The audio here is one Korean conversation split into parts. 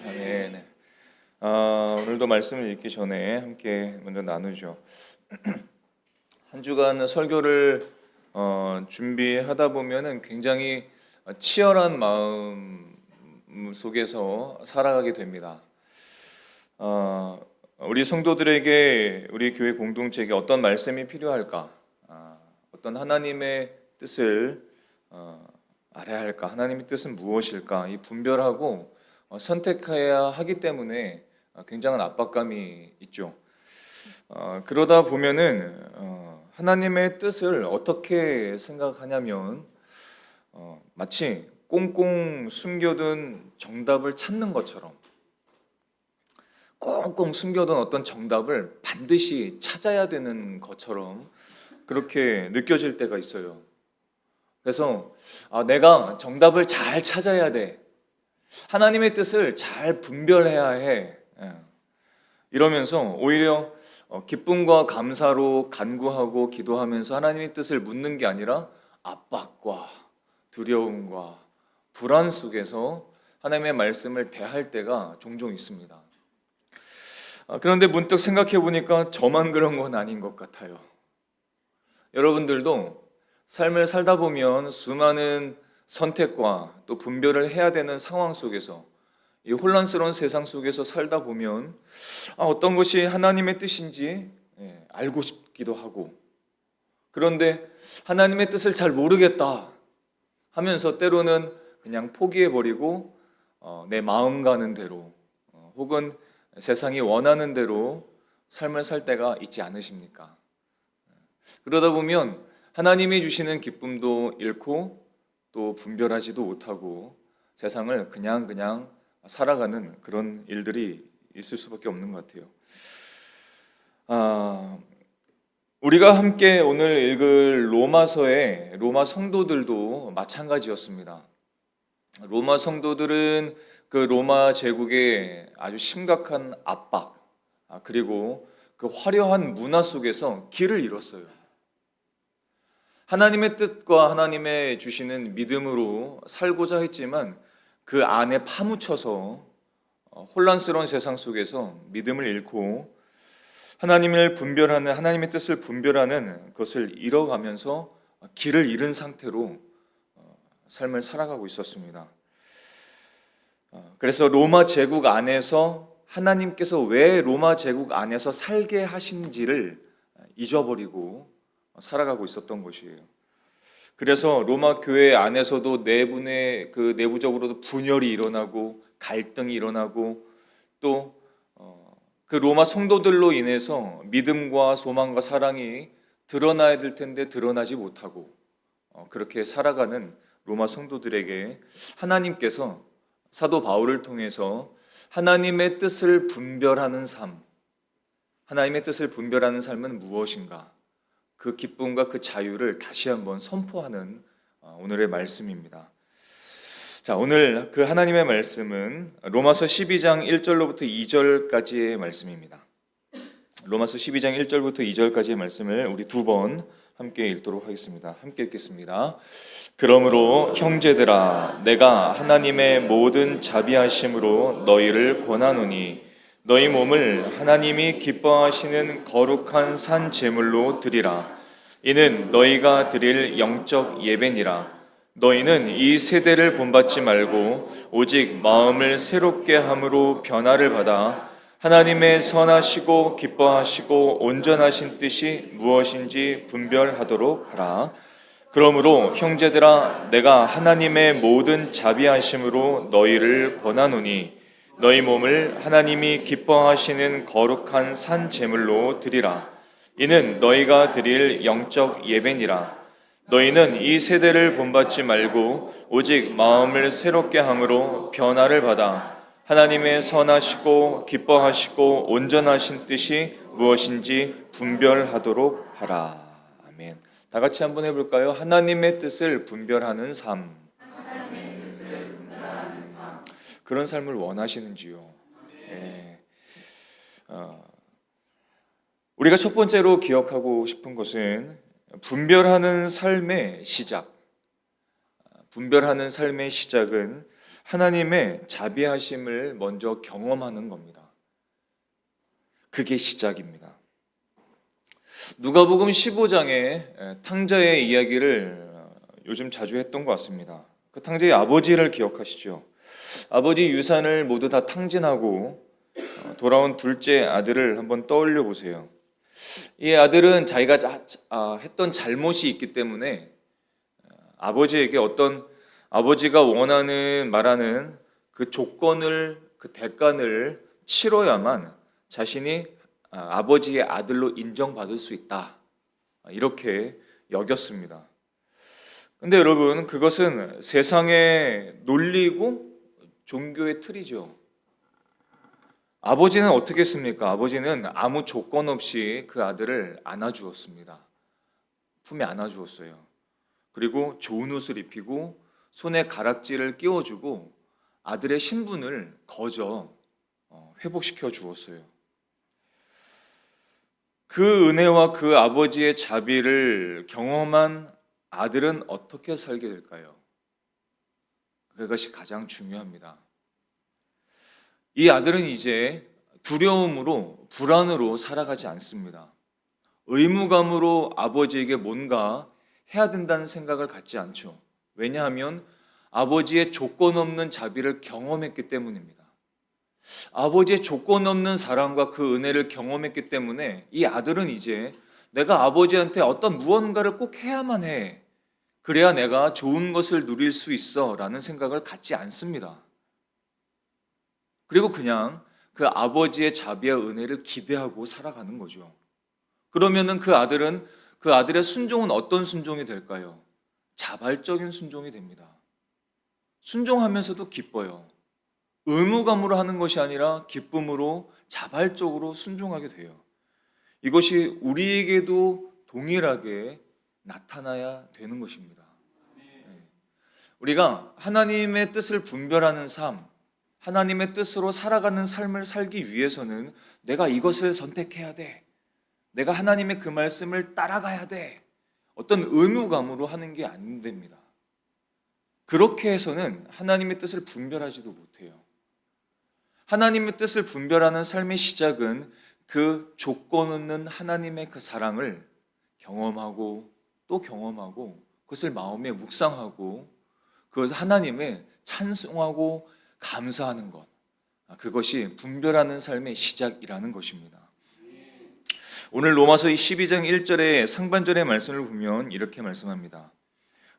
네. 오늘도 말씀을 읽기 전에 함께 먼저 나누죠. 한 주간 설교를 준비하다 보면은 굉장히 치열한 마음 속에서 살아가게 됩니다. 우리 성도들에게, 우리 교회 공동체에게 어떤 말씀이 필요할까? 어떤 하나님의 뜻을 알아야 할까? 하나님의 뜻은 무엇일까? 이 분별하고 선택해야 하기 때문에 굉장한 압박감이 있죠. 그러다 보면은 하나님의 뜻을 어떻게 생각하냐면 마치 꽁꽁 숨겨둔 정답을 찾는 것처럼, 꽁꽁 숨겨둔 어떤 정답을 반드시 찾아야 되는 것처럼 그렇게 느껴질 때가 있어요. 그래서 내가 정답을 잘 찾아야 돼. 하나님의 뜻을 잘 분별해야 해. 이러면서 오히려 기쁨과 감사로 간구하고 기도하면서 하나님의 뜻을 묻는 게 아니라 압박과 두려움과 불안 속에서 하나님의 말씀을 대할 때가 종종 있습니다. 그런데 문득 생각해 보니까 저만 그런 건 아닌 것 같아요. 여러분들도 삶을 살다 보면 수많은 선택과 또 분별을 해야 되는 상황 속에서, 이 혼란스러운 세상 속에서 살다 보면 어떤 것이 하나님의 뜻인지 알고 싶기도 하고, 그런데 하나님의 뜻을 잘 모르겠다 하면서 때로는 그냥 포기해버리고 내 마음 가는 대로 혹은 세상이 원하는 대로 삶을 살 때가 있지 않으십니까? 그러다 보면 하나님이 주시는 기쁨도 잃고 또 분별하지도 못하고 세상을 그냥 살아가는 그런 일들이 있을 수밖에 없는 것 같아요. 우리가 함께 오늘 읽을 로마서의 로마 성도들도 마찬가지였습니다. 로마 성도들은 그 로마 제국의 아주 심각한 압박, 그리고 그 화려한 문화 속에서 길을 잃었어요. 하나님의 뜻과 하나님의 주시는 믿음으로 살고자 했지만 그 안에 파묻혀서 혼란스러운 세상 속에서 믿음을 잃고 하나님의 뜻을 분별하는 것을 잃어가면서 길을 잃은 상태로 삶을 살아가고 있었습니다. 그래서 로마 제국 안에서 하나님께서 왜 로마 제국 안에서 살게 하신지를 잊어버리고 살아가고 있었던 것이에요. 그래서 로마 교회 안에서도 내부적으로도 분열이 일어나고 갈등이 일어나고 또 그 로마 성도들로 인해서 믿음과 소망과 사랑이 드러나야 될 텐데 드러나지 못하고 그렇게 살아가는 로마 성도들에게 하나님께서 사도 바울을 통해서 하나님의 뜻을 분별하는 삶, 하나님의 뜻을 분별하는 삶은 무엇인가? 그 기쁨과 그 자유를 다시 한번 선포하는 오늘의 말씀입니다. 자, 오늘 그 하나님의 말씀은 로마서 12장 1절로부터 2절까지의 말씀입니다. 로마서 12장 1절부터 2절까지의 말씀을 우리 두 번 함께 읽도록 하겠습니다. 함께 읽겠습니다. 그러므로 형제들아, 내가 하나님의 모든 자비하심으로 너희를 권하노니 너희 몸을 하나님이 기뻐하시는 거룩한 산 제물로 드리라. 이는 너희가 드릴 영적 예배니라. 너희는 이 세대를 본받지 말고 오직 마음을 새롭게 함으로 변화를 받아 하나님의 선하시고 기뻐하시고 온전하신 뜻이 무엇인지 분별하도록 하라. 그러므로 형제들아, 내가 하나님의 모든 자비하심으로 너희를 권하노니 너희 몸을 하나님이 기뻐하시는 거룩한 산 제물로 드리라. 이는 너희가 드릴 영적 예배니라. 너희는 이 세대를 본받지 말고 오직 마음을 새롭게 함으로 변화를 받아 하나님의 선하시고 기뻐하시고 온전하신 뜻이 무엇인지 분별하도록 하라. 아멘. 다 같이 한번 해볼까요? 하나님의 뜻을 분별하는 삶. 그런 삶을 원하시는지요? 네. 우리가 첫 번째로 기억하고 싶은 것은 분별하는 삶의 시작. 분별하는 삶의 시작은 하나님의 자비하심을 먼저 경험하는 겁니다. 그게 시작입니다. 누가복음 15장의 탕자의 이야기를 요즘 자주 했던 것 같습니다. 그 탕자의 아버지를 기억하시죠? 아버지 유산을 모두 다 탕진하고 돌아온 둘째 아들을 한번 떠올려 보세요. 이 아들은 자기가 했던 잘못이 있기 때문에 아버지에게 어떤 아버지가 원하는 말하는 그 조건을, 그 대가를 치러야만 자신이 아버지의 아들로 인정받을 수 있다, 이렇게 여겼습니다. 근데 여러분, 그것은 세상의 논리고 종교의 틀이죠. 아버지는 어떻게 했습니까? 아버지는 아무 조건 없이 그 아들을 안아주었습니다. 품에 안아주었어요. 그리고 좋은 옷을 입히고 손에 가락지를 끼워주고 아들의 신분을 거저 회복시켜 주었어요. 그 은혜와 그 아버지의 자비를 경험한 아들은 어떻게 살게 될까요? 그것이 가장 중요합니다. 이 아들은 이제 두려움으로, 불안으로 살아가지 않습니다. 의무감으로 아버지에게 뭔가 해야 된다는 생각을 갖지 않죠. 왜냐하면 아버지의 조건 없는 자비를 경험했기 때문입니다. 아버지의 조건 없는 사랑과 그 은혜를 경험했기 때문에 이 아들은 이제 내가 아버지한테 어떤 무언가를 꼭 해야만 해, 그래야 내가 좋은 것을 누릴 수 있어 라는 생각을 갖지 않습니다. 그리고 그냥 그 아버지의 자비와 은혜를 기대하고 살아가는 거죠. 그러면은 그 아들의 순종은 어떤 순종이 될까요? 자발적인 순종이 됩니다. 순종하면서도 기뻐요. 의무감으로 하는 것이 아니라 기쁨으로 자발적으로 순종하게 돼요. 이것이 우리에게도 동일하게 나타나야 되는 것입니다. 우리가 하나님의 뜻을 분별하는 삶, 하나님의 뜻으로 살아가는 삶을 살기 위해서는 내가 이것을 선택해야 돼, 내가 하나님의 그 말씀을 따라가야 돼, 어떤 의무감으로 하는 게 안 됩니다. 그렇게 해서는 하나님의 뜻을 분별하지도 못해요. 하나님의 뜻을 분별하는 삶의 시작은 그 조건 없는 하나님의 그 사랑을 경험하고 또 경험하고 그것을 마음에 묵상하고 그것을 하나님을 찬송하고 감사하는 것, 그것이 분별하는 삶의 시작이라는 것입니다. 오늘 로마서 12장 1절의 상반절의 말씀을 보면 이렇게 말씀합니다.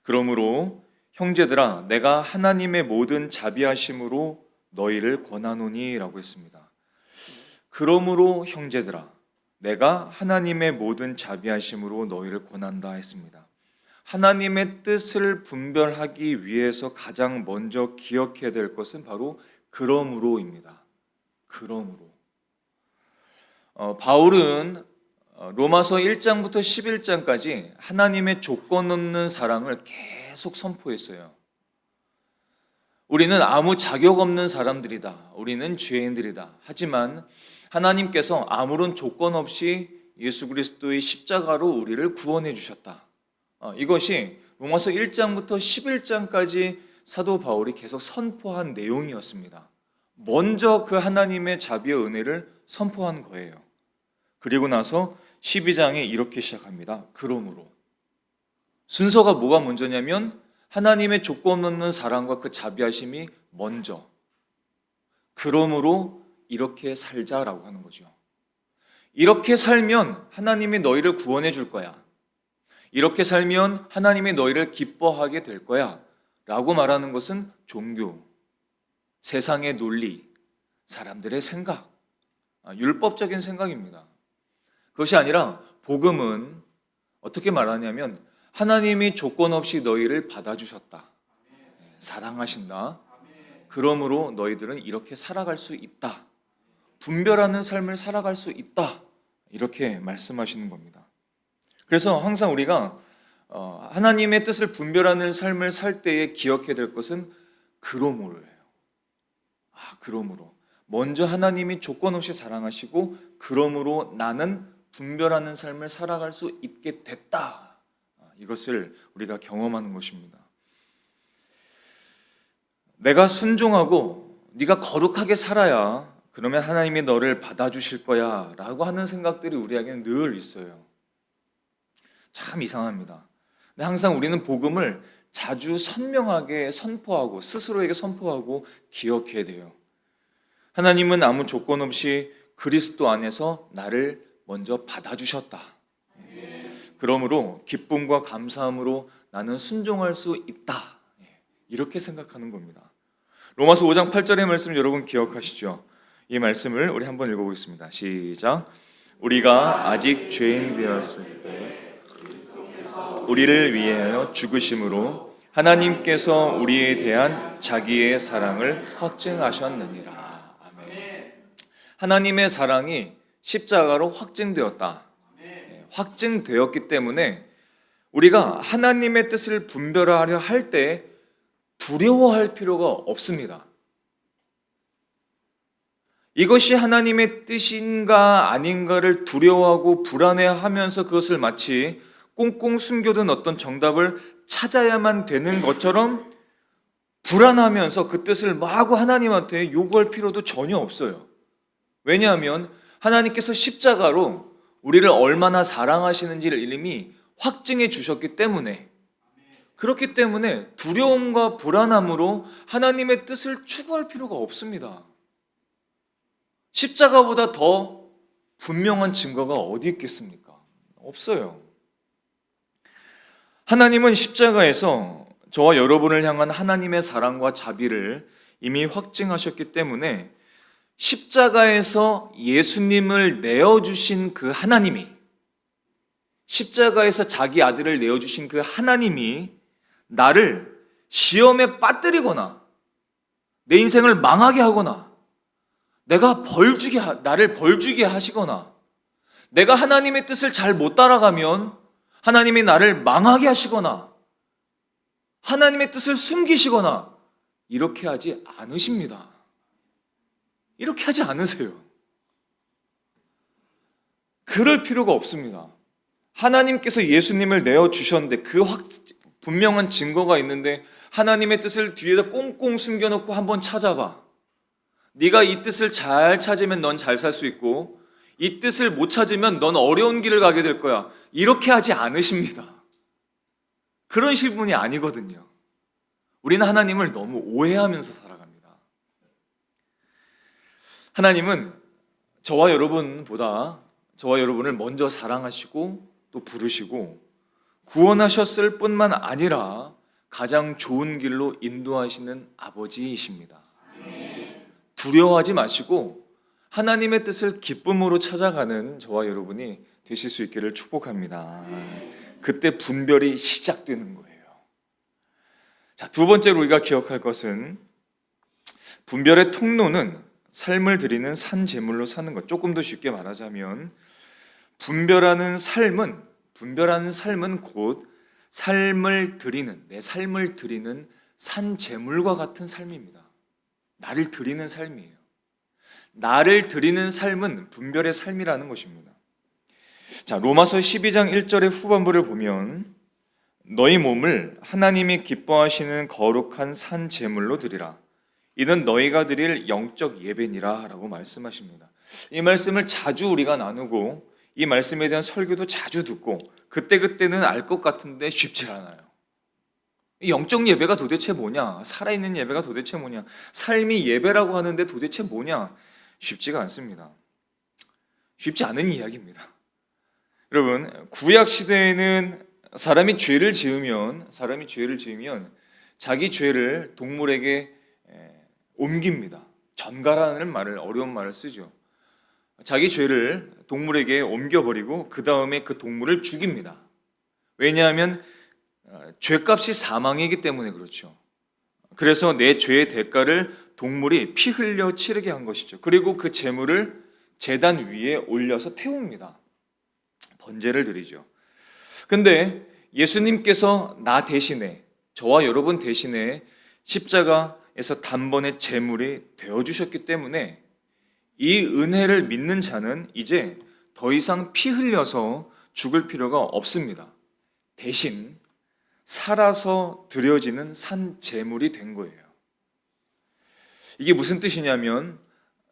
그러므로 형제들아 내가 하나님의 모든 자비하심으로 너희를 권하노니 라고 했습니다. 그러므로 형제들아 내가 하나님의 모든 자비하심으로 너희를 권한다 했습니다. 하나님의 뜻을 분별하기 위해서 가장 먼저 기억해야 될 것은 바로 그러므로입니다. 그러므로. 바울은 로마서 1장부터 11장까지 하나님의 조건 없는 사랑을 계속 선포했어요. 우리는 아무 자격 없는 사람들이다. 우리는 죄인들이다. 하지만 하나님께서 아무런 조건 없이 예수 그리스도의 십자가로 우리를 구원해 주셨다. 이것이 로마서 1장부터 11장까지 사도 바울이 계속 선포한 내용이었습니다. 먼저 그 하나님의 자비와 은혜를 선포한 거예요. 그리고 나서 12장에 이렇게 시작합니다. 그러므로. 순서가 뭐가 먼저냐면 하나님의 조건 없는 사랑과 그 자비하심이 먼저. 그러므로 이렇게 살자라고 하는 거죠. 이렇게 살면 하나님이 너희를 구원해 줄 거야. 이렇게 살면 하나님이 너희를 기뻐하게 될 거야 라고 말하는 것은 종교, 세상의 논리, 사람들의 생각, 율법적인 생각입니다. 그것이 아니라 복음은 어떻게 말하냐면 하나님이 조건 없이 너희를 받아주셨다, 사랑하신다. 그러므로 너희들은 이렇게 살아갈 수 있다, 분별하는 삶을 살아갈 수 있다, 이렇게 말씀하시는 겁니다. 그래서 항상 우리가 하나님의 뜻을 분별하는 삶을 살 때에 기억해야 될 것은 그러므로예요. 그러므로 먼저 하나님이 조건 없이 사랑하시고 그러므로 나는 분별하는 삶을 살아갈 수 있게 됐다. 이것을 우리가 경험하는 것입니다. 내가 순종하고 네가 거룩하게 살아야 그러면 하나님이 너를 받아주실 거야 라고 하는 생각들이 우리에게는 늘 있어요. 참 이상합니다. 근데 항상 우리는 복음을 자주 선명하게 선포하고 스스로에게 선포하고 기억해야 돼요. 하나님은 아무 조건 없이 그리스도 안에서 나를 먼저 받아주셨다. 그러므로 기쁨과 감사함으로 나는 순종할 수 있다. 이렇게 생각하는 겁니다. 로마서 5장 8절의 말씀 여러분 기억하시죠? 이 말씀을 우리 한번 읽어보겠습니다. 시작. 우리가 아직 죄인 되었을 때 우리를 위하여 죽으심으로 하나님께서 우리에 대한 자기의 사랑을 확증하셨느니라. 아멘. 하나님의 사랑이 십자가로 확증되었다. 확증되었기 때문에 우리가 하나님의 뜻을 분별하려 할 때 두려워할 필요가 없습니다. 이것이 하나님의 뜻인가 아닌가를 두려워하고 불안해하면서 그것을 마치 꽁꽁 숨겨둔 어떤 정답을 찾아야만 되는 것처럼 불안하면서 그 뜻을 마구 하나님한테 요구할 필요도 전혀 없어요. 왜냐하면 하나님께서 십자가로 우리를 얼마나 사랑하시는지를 이미 확증해 주셨기 때문에, 그렇기 때문에 두려움과 불안함으로 하나님의 뜻을 추구할 필요가 없습니다. 십자가보다 더 분명한 증거가 어디 있겠습니까? 없어요. 하나님은 십자가에서 저와 여러분을 향한 하나님의 사랑과 자비를 이미 확증하셨기 때문에 십자가에서 예수님을 내어주신 그 하나님이, 십자가에서 자기 아들을 내어주신 그 하나님이 나를 시험에 빠뜨리거나 내 인생을 망하게 하거나 나를 벌주게 하시거나 내가 하나님의 뜻을 잘 못 따라가면 하나님이 나를 망하게 하시거나 하나님의 뜻을 숨기시거나 이렇게 하지 않으십니다. 이렇게 하지 않으세요. 그럴 필요가 없습니다. 하나님께서 예수님을 내어주셨는데 그 분명한 증거가 있는데 하나님의 뜻을 뒤에다 꽁꽁 숨겨놓고 한번 찾아봐. 네가 이 뜻을 잘 찾으면 넌 잘 살 수 있고 이 뜻을 못 찾으면 넌 어려운 길을 가게 될 거야. 이렇게 하지 않으십니다. 그런 분이 아니거든요. 우리는 하나님을 너무 오해하면서 살아갑니다. 하나님은 저와 여러분을 먼저 사랑하시고 또 부르시고 구원하셨을 뿐만 아니라 가장 좋은 길로 인도하시는 아버지이십니다. 두려워하지 마시고 하나님의 뜻을 기쁨으로 찾아가는 저와 여러분이 되실 수 있기를 축복합니다. 그때 분별이 시작되는 거예요. 자, 두 번째로 우리가 기억할 것은 분별의 통로는 삶을 드리는 산 제물로 사는 것. 조금 더 쉽게 말하자면 분별하는 삶은 곧 내 삶을 드리는 산 제물과 같은 삶입니다. 나를 드리는 삶이에요. 나를 드리는 삶은 분별의 삶이라는 것입니다. 자, 로마서 12장 1절의 후반부를 보면 너희 몸을 하나님이 기뻐하시는 거룩한 산 제물로 드리라. 이는 너희가 드릴 영적 예배니라 라고 말씀하십니다. 이 말씀을 자주 우리가 나누고 이 말씀에 대한 설교도 자주 듣고 그때는 알 것 같은데 쉽지 않아요. 영적 예배가 도대체 뭐냐? 살아있는 예배가 도대체 뭐냐? 삶이 예배라고 하는데 도대체 뭐냐? 쉽지가 않습니다. 쉽지 않은 이야기입니다. 여러분, 구약 시대에는 사람이 죄를 지으면 자기 죄를 동물에게 옮깁니다. 전가라는 어려운 말을 쓰죠. 자기 죄를 동물에게 옮겨버리고 그 다음에 그 동물을 죽입니다. 왜냐하면 죄값이 사망이기 때문에 그렇죠. 그래서 내 죄의 대가를 동물이 피 흘려 치르게 한 것이죠. 그리고 그 제물을 제단 위에 올려서 태웁니다. 번제를 드리죠. 근데 예수님께서 저와 여러분 대신에 십자가에서 단번에 제물이 되어주셨기 때문에 이 은혜를 믿는 자는 이제 더 이상 피 흘려서 죽을 필요가 없습니다. 대신 살아서 드려지는 산 제물이 된 거예요. 이게 무슨 뜻이냐면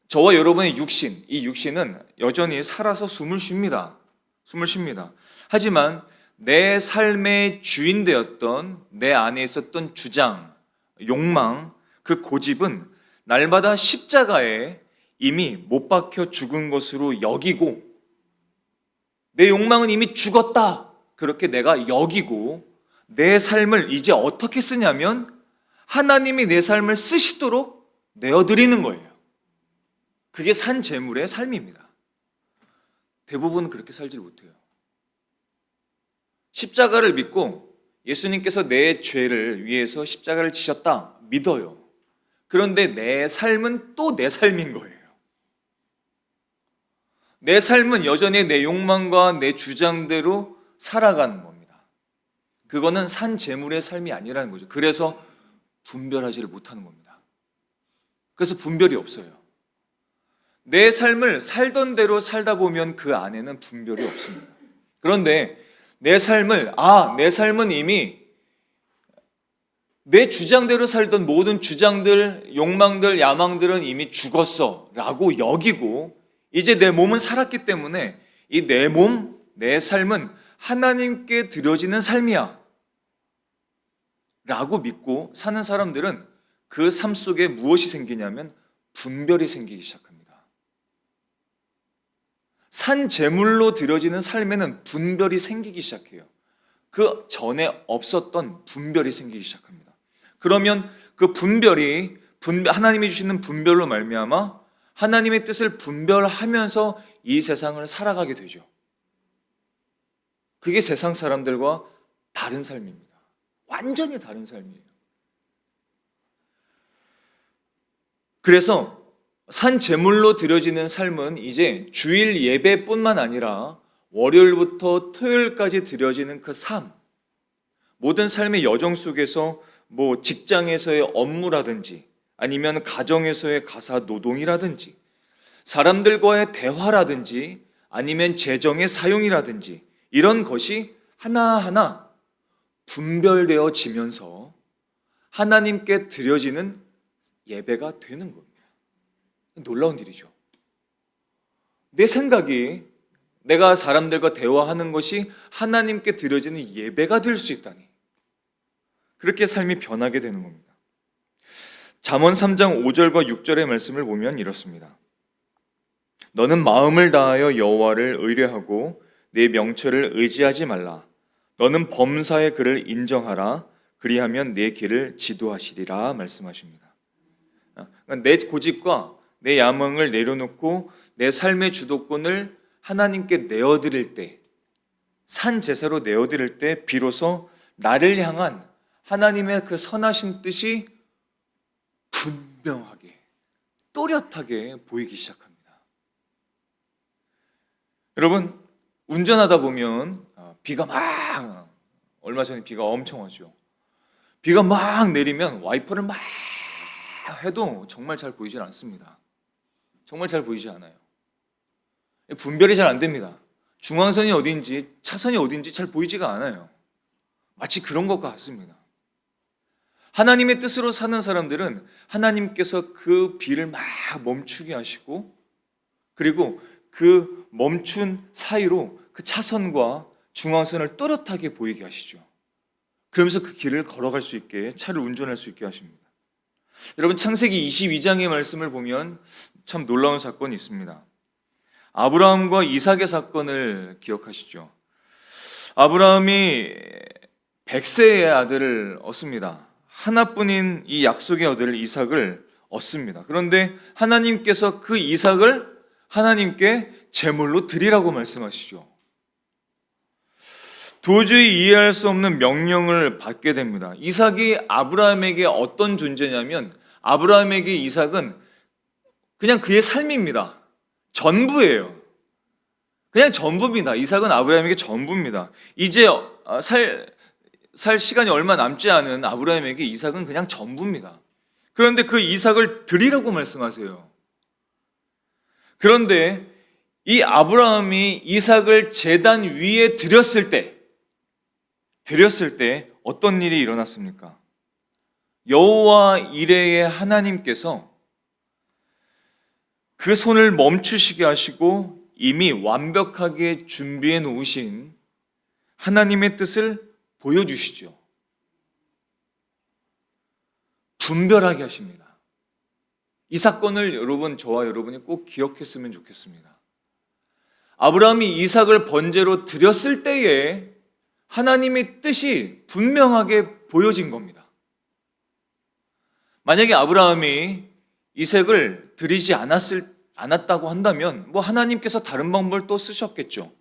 저와 여러분의 육신, 이 육신은 여전히 살아서 숨을 쉽니다. 숨을 쉽니다. 하지만 내 삶의 주인 되었던 내 안에 있었던 주장, 욕망, 그 고집은 날마다 십자가에 이미 못 박혀 죽은 것으로 여기고, 내 욕망은 이미 죽었다, 그렇게 내가 여기고, 내 삶을 이제 어떻게 쓰냐면 하나님이 내 삶을 쓰시도록 내어드리는 거예요. 그게 산 제물의 삶입니다. 대부분은 그렇게 살지 못해요. 십자가를 믿고 예수님께서 내 죄를 위해서 십자가를 지셨다 믿어요. 그런데 내 삶은 또 내 삶인 거예요. 내 삶은 여전히 내 욕망과 내 주장대로 살아가는 겁니다. 그거는 산 제물의 삶이 아니라는 거죠. 그래서 분별하지를 못하는 겁니다. 그래서 분별이 없어요. 내 삶을 살던 대로 살다 보면 그 안에는 분별이 없습니다. 그런데 내 삶은 이미 내 주장대로 살던 모든 주장들, 욕망들, 야망들은 이미 죽었어 라고 여기고, 이제 내 몸은 살았기 때문에 이 내 몸, 내 삶은 하나님께 드려지는 삶이야 라고 믿고 사는 사람들은 그 삶 속에 무엇이 생기냐면 분별이 생기기 시작합니다. 산 제물로 드려지는 삶에는 분별이 생기기 시작해요. 그 전에 없었던 분별이 생기기 시작합니다. 그러면 그 분별이 하나님이 주시는 분별로 말미암아 하나님의 뜻을 분별하면서 이 세상을 살아가게 되죠. 그게 세상 사람들과 다른 삶입니다. 완전히 다른 삶이에요. 그래서 산 제물로 드려지는 삶은 이제 주일 예배뿐만 아니라 월요일부터 토요일까지 드려지는 그 삶, 모든 삶의 여정 속에서 직장에서의 업무라든지 아니면 가정에서의 가사 노동이라든지 사람들과의 대화라든지 아니면 재정의 사용이라든지 이런 것이 하나하나 분별되어지면서 하나님께 드려지는 예배가 되는 겁니다. 놀라운 일이죠. 내 생각이, 내가 사람들과 대화하는 것이 하나님께 드려지는 예배가 될 수 있다니, 그렇게 삶이 변하게 되는 겁니다. 잠언 3장 5절과 6절의 말씀을 보면 이렇습니다. 너는 마음을 다하여 여호와를 의뢰하고 내 명철을 의지하지 말라. 너는 범사의 그를 인정하라. 그리하면 내 길을 지도하시리라 말씀하십니다. 내 고집과 내 야망을 내려놓고 내 삶의 주도권을 하나님께 내어드릴 때, 산 제사로 내어드릴 때 비로소 나를 향한 하나님의 그 선하신 뜻이 분명하게, 또렷하게 보이기 시작합니다. 여러분, 운전하다 보면 얼마 전에 비가 엄청 왔죠. 비가 막 내리면 와이퍼를 막 해도 정말 잘 보이질 않습니다. 정말 잘 보이지 않아요. 분별이 잘 안 됩니다. 중앙선이 어딘지 차선이 어딘지 잘 보이지가 않아요. 마치 그런 것과 같습니다. 하나님의 뜻으로 사는 사람들은 하나님께서 그 비를 막 멈추게 하시고, 그리고 그 멈춘 사이로 그 차선과 중앙선을 또렷하게 보이게 하시죠. 그러면서 그 길을 걸어갈 수 있게, 차를 운전할 수 있게 하십니다. 여러분, 창세기 22장의 말씀을 보면 참 놀라운 사건이 있습니다. 아브라함과 이삭의 사건을 기억하시죠? 아브라함이 100세의 아들을 얻습니다. 하나뿐인 이 약속의 아들 이삭을 얻습니다. 그런데 하나님께서 그 이삭을 하나님께 제물로 드리라고 말씀하시죠. 도저히 이해할 수 없는 명령을 받게 됩니다. 이삭이 아브라함에게 어떤 존재냐면, 아브라함에게 이삭은 그냥 그의 삶입니다. 전부예요. 그냥 전부입니다. 이삭은 아브라함에게 전부입니다. 이제 살 시간이 얼마 남지 않은 아브라함에게 이삭은 그냥 전부입니다. 그런데 그 이삭을 드리라고 말씀하세요. 그런데 이 아브라함이 이삭을 제단 위에 드렸을 때 어떤 일이 일어났습니까? 여호와 이레의 하나님께서 그 손을 멈추시게 하시고 이미 완벽하게 준비해 놓으신 하나님의 뜻을 보여주시죠. 분별하게 하십니다. 이 사건을 여러분, 저와 여러분이 꼭 기억했으면 좋겠습니다. 아브라함이 이삭을 번제로 드렸을 때에 하나님의 뜻이 분명하게 보여진 겁니다. 만약에 아브라함이 이삭을 드리지 않았다고 한다면 하나님께서 다른 방법을 또 쓰셨겠죠.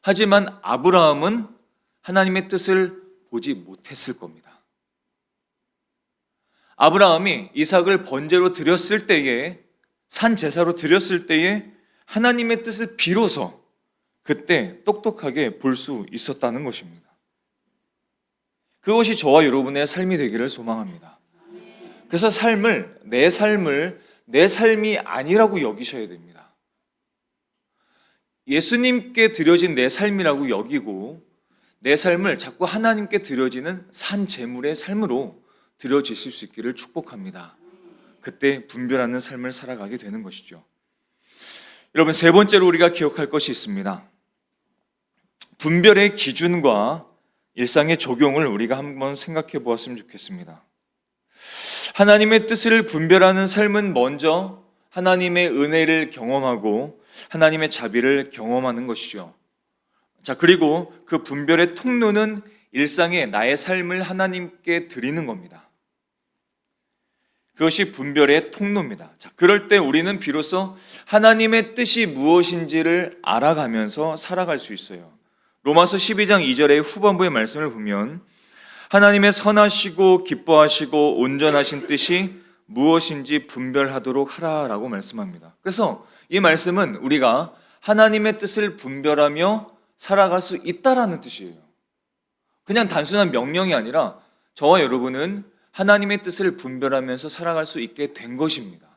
하지만 아브라함은 하나님의 뜻을 보지 못했을 겁니다. 아브라함이 이삭을 번제로 드렸을 때에, 산 제사로 드렸을 때에 하나님의 뜻을 비로소 그때 똑똑하게 볼 수 있었다는 것입니다. 그것이 저와 여러분의 삶이 되기를 소망합니다. 그래서 내 삶을 내 삶이 아니라고 여기셔야 됩니다. 예수님께 드려진 내 삶이라고 여기고 내 삶을 자꾸 하나님께 드려지는 산 제물의 삶으로 드려지실 수 있기를 축복합니다. 그때 분별하는 삶을 살아가게 되는 것이죠. 여러분, 세 번째로 우리가 기억할 것이 있습니다. 분별의 기준과 일상의 적용을 우리가 한번 생각해 보았으면 좋겠습니다. 하나님의 뜻을 분별하는 삶은 먼저 하나님의 은혜를 경험하고 하나님의 자비를 경험하는 것이죠. 자, 그리고 그 분별의 통로는 일상의 나의 삶을 하나님께 드리는 겁니다. 그것이 분별의 통로입니다. 자, 그럴 때 우리는 비로소 하나님의 뜻이 무엇인지를 알아가면서 살아갈 수 있어요. 로마서 12장 2절의 후반부의 말씀을 보면 하나님의 선하시고 기뻐하시고 온전하신 뜻이 무엇인지 분별하도록 하라라고 말씀합니다. 그래서 이 말씀은 우리가 하나님의 뜻을 분별하며 살아갈 수 있다라는 뜻이에요. 그냥 단순한 명령이 아니라 저와 여러분은 하나님의 뜻을 분별하면서 살아갈 수 있게 된 것입니다.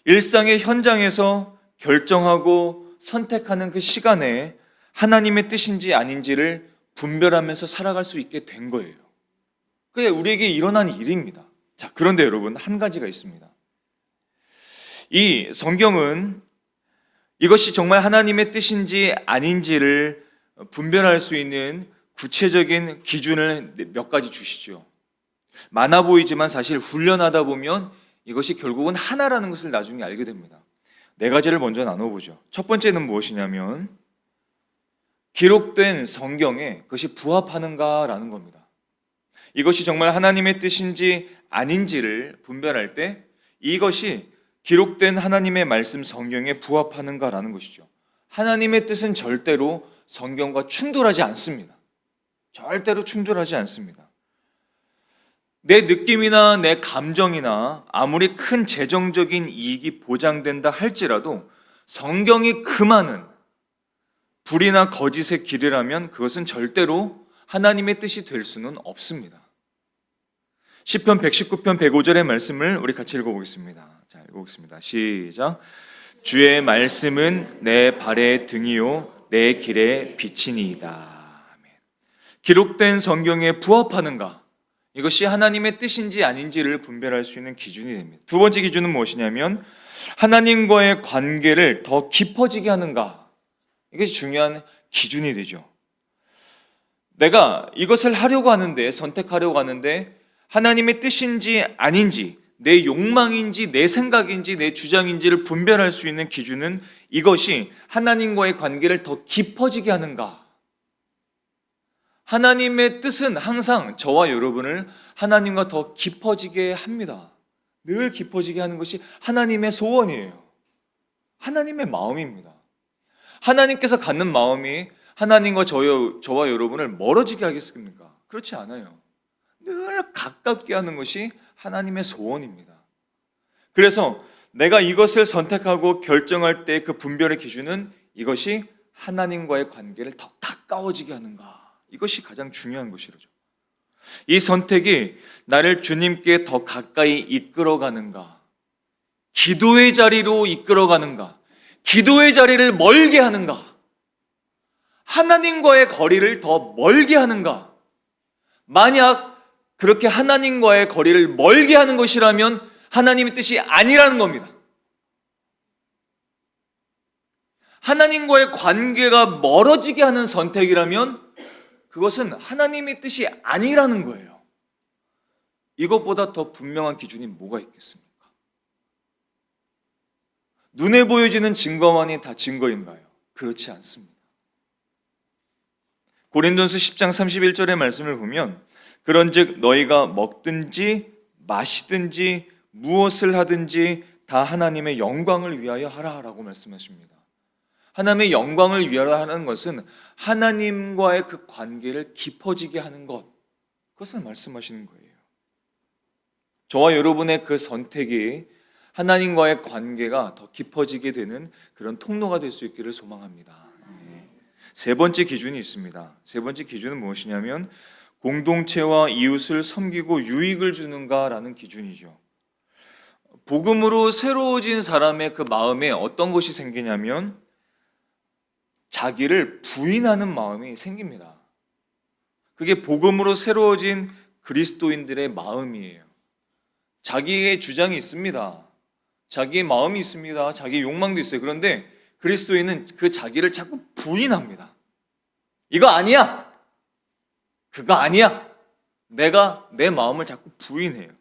일상의 현장에서 결정하고 선택하는 그 시간에 하나님의 뜻인지 아닌지를 분별하면서 살아갈 수 있게 된 거예요. 그게 우리에게 일어난 일입니다. 자, 그런데 여러분, 한 가지가 있습니다. 이 성경은 이것이 정말 하나님의 뜻인지 아닌지를 분별할 수 있는 구체적인 기준을 몇 가지 주시죠. 많아 보이지만 사실 훈련하다 보면 이것이 결국은 하나라는 것을 나중에 알게 됩니다. 네 가지를 먼저 나눠보죠. 첫 번째는 무엇이냐면 기록된 성경에 그것이 부합하는가라는 겁니다. 이것이 정말 하나님의 뜻인지 아닌지를 분별할 때 이것이 기록된 하나님의 말씀 성경에 부합하는가라는 것이죠. 하나님의 뜻은 절대로 성경과 충돌하지 않습니다. 절대로 충돌하지 않습니다. 내 느낌이나 내 감정이나 아무리 큰 재정적인 이익이 보장된다 할지라도 성경이 그 많은 불의나 거짓의 길이라면 그것은 절대로 하나님의 뜻이 될 수는 없습니다. 시편 119편 105절의 말씀을 우리 같이 읽어보겠습니다. 자, 읽어보겠습니다. 시작. 주의 말씀은 내 발의 등이요 내 길의 빛이니이다. 아멘. 기록된 성경에 부합하는가? 이것이 하나님의 뜻인지 아닌지를 분별할 수 있는 기준이 됩니다. 두 번째 기준은 무엇이냐면 하나님과의 관계를 더 깊어지게 하는가? 이것이 중요한 기준이 되죠. 내가 이것을 하려고 하는데, 선택하려고 하는데 하나님의 뜻인지 아닌지, 내 욕망인지 내 생각인지 내 주장인지를 분별할 수 있는 기준은 이것이 하나님과의 관계를 더 깊어지게 하는가? 하나님의 뜻은 항상 저와 여러분을 하나님과 더 깊어지게 합니다. 늘 깊어지게 하는 것이 하나님의 소원이에요. 하나님의 마음입니다. 하나님께서 갖는 마음이 하나님과 저와 여러분을 멀어지게 하겠습니까? 그렇지 않아요. 늘 가깝게 하는 것이 하나님의 소원입니다. 그래서 내가 이것을 선택하고 결정할 때 그 분별의 기준은 이것이 하나님과의 관계를 더 가까워지게 하는가? 이것이 가장 중요한 것이죠. 이 선택이 나를 주님께 더 가까이 이끌어가는가? 기도의 자리로 이끌어가는가? 기도의 자리를 멀게 하는가? 하나님과의 거리를 더 멀게 하는가? 만약 그렇게 하나님과의 거리를 멀게 하는 것이라면 하나님의 뜻이 아니라는 겁니다. 하나님과의 관계가 멀어지게 하는 선택이라면 그것은 하나님의 뜻이 아니라는 거예요. 이것보다 더 분명한 기준이 뭐가 있겠습니까? 눈에 보여지는 증거만이 다 증거인가요? 그렇지 않습니다. 고린도전서 10장 31절의 말씀을 보면 그런즉 너희가 먹든지 마시든지 무엇을 하든지 다 하나님의 영광을 위하여 하라라고 말씀하십니다. 하나님의 영광을 위하여 하는 것은 하나님과의 그 관계를 깊어지게 하는 것, 그것을 말씀하시는 거예요. 저와 여러분의 그 선택이 하나님과의 관계가 더 깊어지게 되는 그런 통로가 될 수 있기를 소망합니다. 세 번째 기준이 있습니다. 세 번째 기준은 무엇이냐면 공동체와 이웃을 섬기고 유익을 주는가라는 기준이죠. 복음으로 새로워진 사람의 그 마음에 어떤 것이 생기냐면 자기를 부인하는 마음이 생깁니다. 그게 복음으로 새로워진 그리스도인들의 마음이에요. 자기의 주장이 있습니다. 자기의 마음이 있습니다. 자기의 욕망도 있어요. 그런데 그리스도인은 그 자기를 자꾸 부인합니다. 이거 아니야. 그거 아니야. 내가 내 마음을 자꾸 부인해요.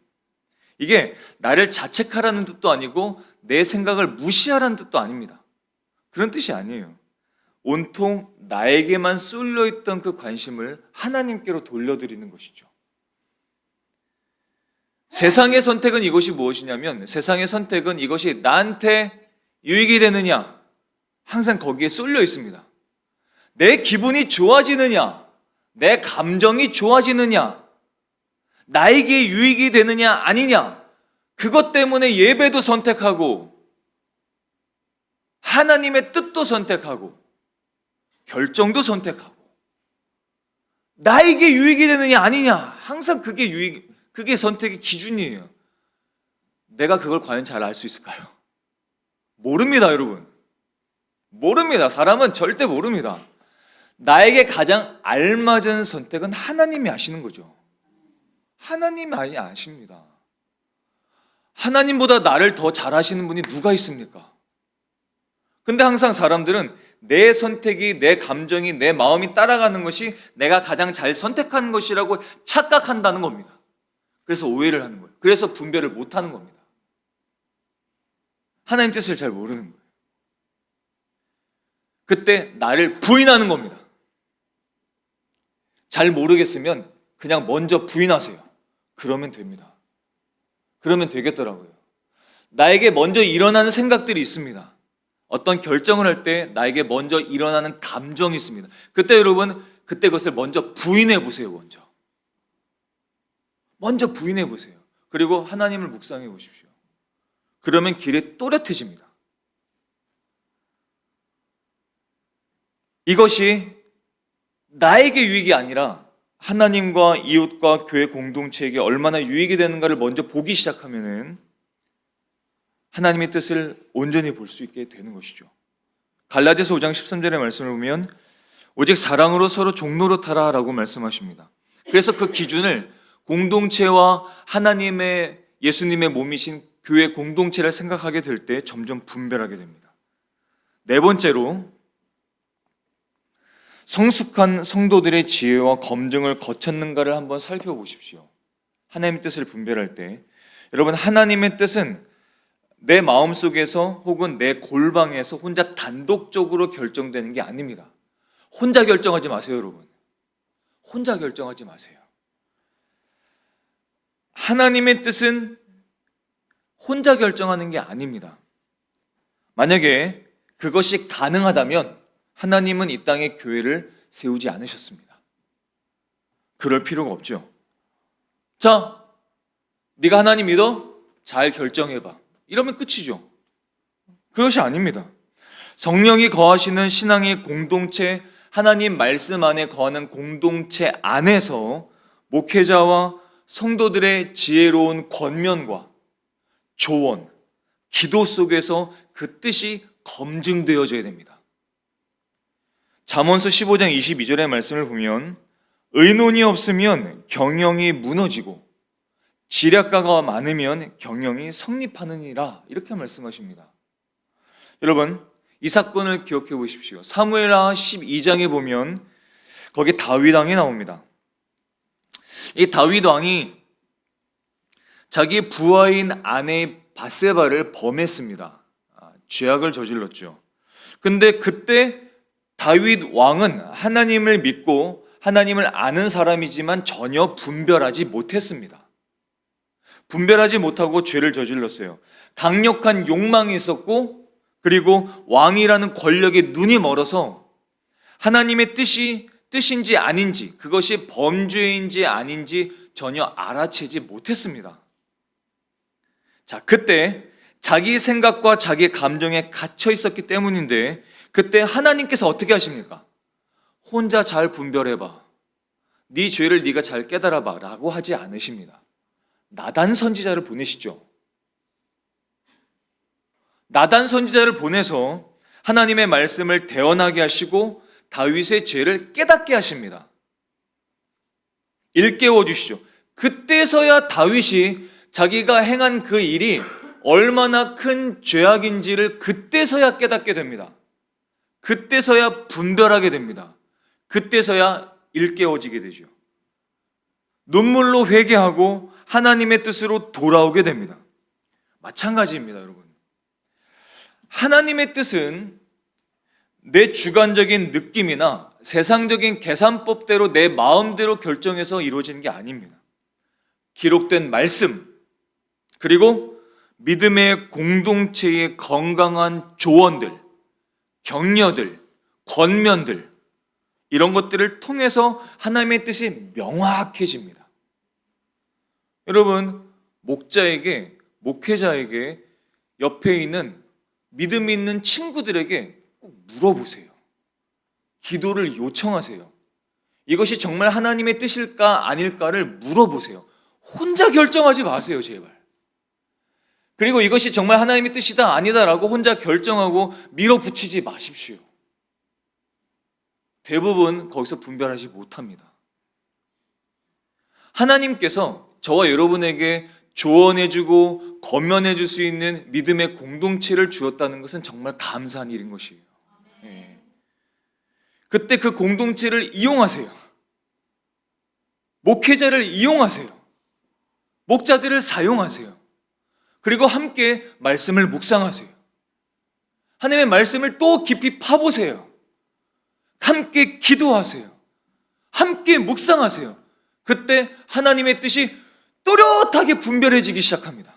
이게 나를 자책하라는 뜻도 아니고 내 생각을 무시하라는 뜻도 아닙니다. 그런 뜻이 아니에요. 온통 나에게만 쏠려있던 그 관심을 하나님께로 돌려드리는 것이죠. 세상의 선택은 이것이 무엇이냐면 세상의 선택은 이것이 나한테 유익이 되느냐 항상 거기에 쏠려 있습니다. 내 기분이 좋아지느냐, 내 감정이 좋아지느냐, 나에게 유익이 되느냐 아니냐, 그것 때문에 예배도 선택하고 하나님의 뜻도 선택하고 결정도 선택하고 나에게 유익이 되느냐 아니냐, 항상 그게 선택의 기준이에요. 내가 그걸 과연 잘 알 수 있을까요? 모릅니다, 여러분. 모릅니다. 사람은 절대 모릅니다. 나에게 가장 알맞은 선택은 하나님이 아시는 거죠. 하나님이 아십니다. 하나님보다 나를 더 잘 아시는 분이 누가 있습니까? 근데 항상 사람들은 내 선택이, 내 감정이, 내 마음이 따라가는 것이 내가 가장 잘 선택하는 것이라고 착각한다는 겁니다. 그래서 오해를 하는 거예요. 그래서 분별을 못하는 겁니다. 하나님 뜻을 잘 모르는 거예요. 그때 나를 부인하는 겁니다. 잘 모르겠으면 그냥 먼저 부인하세요. 그러면 됩니다. 그러면 되겠더라고요. 나에게 먼저 일어나는 생각들이 있습니다. 어떤 결정을 할 때 나에게 먼저 일어나는 감정이 있습니다. 그때 여러분, 그때 그것을 먼저 부인해 보세요. 먼저 부인해 보세요. 그리고 하나님을 묵상해 보십시오. 그러면 길이 또렷해집니다. 이것이 나에게 유익이 아니라 하나님과 이웃과 교회 공동체에게 얼마나 유익이 되는가를 먼저 보기 시작하면은 하나님의 뜻을 온전히 볼 수 있게 되는 것이죠. 갈라디아서 5장 13절의 말씀을 보면 오직 사랑으로 서로 종노릇하라 라고 말씀하십니다. 그래서 그 기준을 공동체와 하나님의 예수님의 몸이신 교회 공동체를 생각하게 될 때 점점 분별하게 됩니다. 네 번째로 성숙한 성도들의 지혜와 검증을 거쳤는가를 한번 살펴보십시오. 하나님의 뜻을 분별할 때 여러분, 하나님의 뜻은 내 마음속에서 혹은 내 골방에서 혼자 단독적으로 결정되는 게 아닙니다. 혼자 결정하지 마세요, 여러분. 혼자 결정하지 마세요. 하나님의 뜻은 혼자 결정하는 게 아닙니다. 만약에 그것이 가능하다면 하나님은 이 땅에 교회를 세우지 않으셨습니다. 그럴 필요가 없죠. 자, 네가 하나님 믿어? 잘 결정해봐. 이러면 끝이죠. 그것이 아닙니다. 성령이 거하시는 신앙의 공동체, 하나님 말씀 안에 거하는 공동체 안에서 목회자와 성도들의 지혜로운 권면과 조언, 기도 속에서 그 뜻이 검증되어져야 됩니다. 잠언서 15장 22절의 말씀을 보면 의논이 없으면 경영이 무너지고 지략가가 많으면 경영이 성립하느니라, 이렇게 말씀하십니다. 여러분, 이 사건을 기억해 보십시오. 사무엘하 12장에 보면 거기 다윗 왕이 나옵니다. 이 다윗 왕이 자기 부하인 아내 바세바를 범했습니다. 죄악을 저질렀죠. 근데 그때 다윗 왕은 하나님을 믿고 하나님을 아는 사람이지만 전혀 분별하지 못했습니다. 분별하지 못하고 죄를 저질렀어요. 강력한 욕망이 있었고, 그리고 왕이라는 권력에 눈이 멀어서 하나님의 뜻인지 아닌지, 그것이 범죄인지 아닌지 전혀 알아채지 못했습니다. 자, 그때 자기 생각과 자기 감정에 갇혀 있었기 때문인데, 그때 하나님께서 어떻게 하십니까? 혼자 잘 분별해봐, 네 죄를 네가 잘 깨달아봐 라고 하지 않으십니다. 나단 선지자를 보내시죠. 나단 선지자를 보내서 하나님의 말씀을 대언하게 하시고 다윗의 죄를 깨닫게 하십니다. 일깨워 주시죠. 그때서야 다윗이 자기가 행한 그 일이 얼마나 큰 죄악인지를 그때서야 깨닫게 됩니다. 그때서야 분별하게 됩니다. 그때서야 일깨워지게 되죠. 눈물로 회개하고 하나님의 뜻으로 돌아오게 됩니다. 마찬가지입니다, 여러분. 하나님의 뜻은 내 주관적인 느낌이나 세상적인 계산법대로 내 마음대로 결정해서 이루어지는 게 아닙니다. 기록된 말씀, 그리고 믿음의 공동체의 건강한 조언들, 격려들, 권면들, 이런 것들을 통해서 하나님의 뜻이 명확해집니다. 여러분, 목회자에게 옆에 있는 믿음 있는 친구들에게 꼭 물어보세요. 기도를 요청하세요. 이것이 정말 하나님의 뜻일까 아닐까를 물어보세요. 혼자 결정하지 마세요, 제발. 그리고 이것이 정말 하나님의 뜻이다 아니다라고 혼자 결정하고 밀어붙이지 마십시오. 대부분 거기서 분별하지 못합니다. 하나님께서 저와 여러분에게 조언해주고 권면해줄 수 있는 믿음의 공동체를 주었다는 것은 정말 감사한 일인 것이에요. 그때 그 공동체를 이용하세요. 목회자를 이용하세요. 목자들을 사용하세요. 그리고 함께 말씀을 묵상하세요. 하나님의 말씀을 또 깊이 파보세요. 함께 기도하세요. 함께 묵상하세요. 그때 하나님의 뜻이 또렷하게 분별해지기 시작합니다.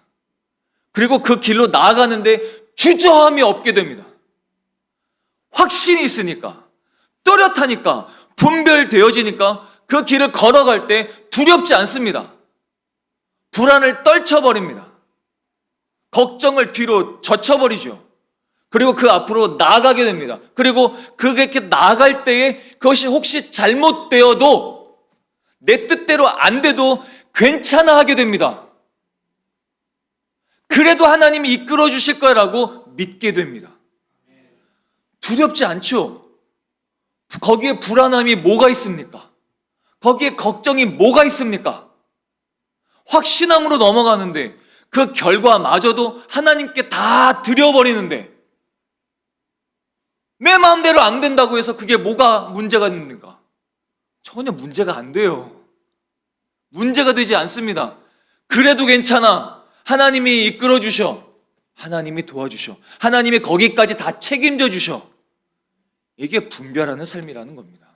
그리고 그 길로 나아가는데 주저함이 없게 됩니다. 확신이 있으니까, 또렷하니까, 분별되어지니까 그 길을 걸어갈 때 두렵지 않습니다. 불안을 떨쳐버립니다. 걱정을 뒤로 젖혀버리죠. 그리고 그 앞으로 나아가게 됩니다. 그리고 그렇게 나아갈 때에 그것이 혹시 잘못되어도, 내 뜻대로 안 돼도 괜찮아 하게 됩니다. 그래도 하나님이 이끌어 주실 거라고 믿게 됩니다. 두렵지 않죠? 거기에 불안함이 뭐가 있습니까? 거기에 걱정이 뭐가 있습니까? 확신함으로 넘어가는데 그 결과마저도 하나님께 다 드려버리는데 내 마음대로 안 된다고 해서 그게 뭐가 문제가 있는가? 전혀 문제가 안 돼요. 문제가 되지 않습니다. 그래도 괜찮아. 하나님이 이끌어 주셔. 하나님이 도와주셔. 하나님이 거기까지 다 책임져 주셔. 이게 분별하는 삶이라는 겁니다.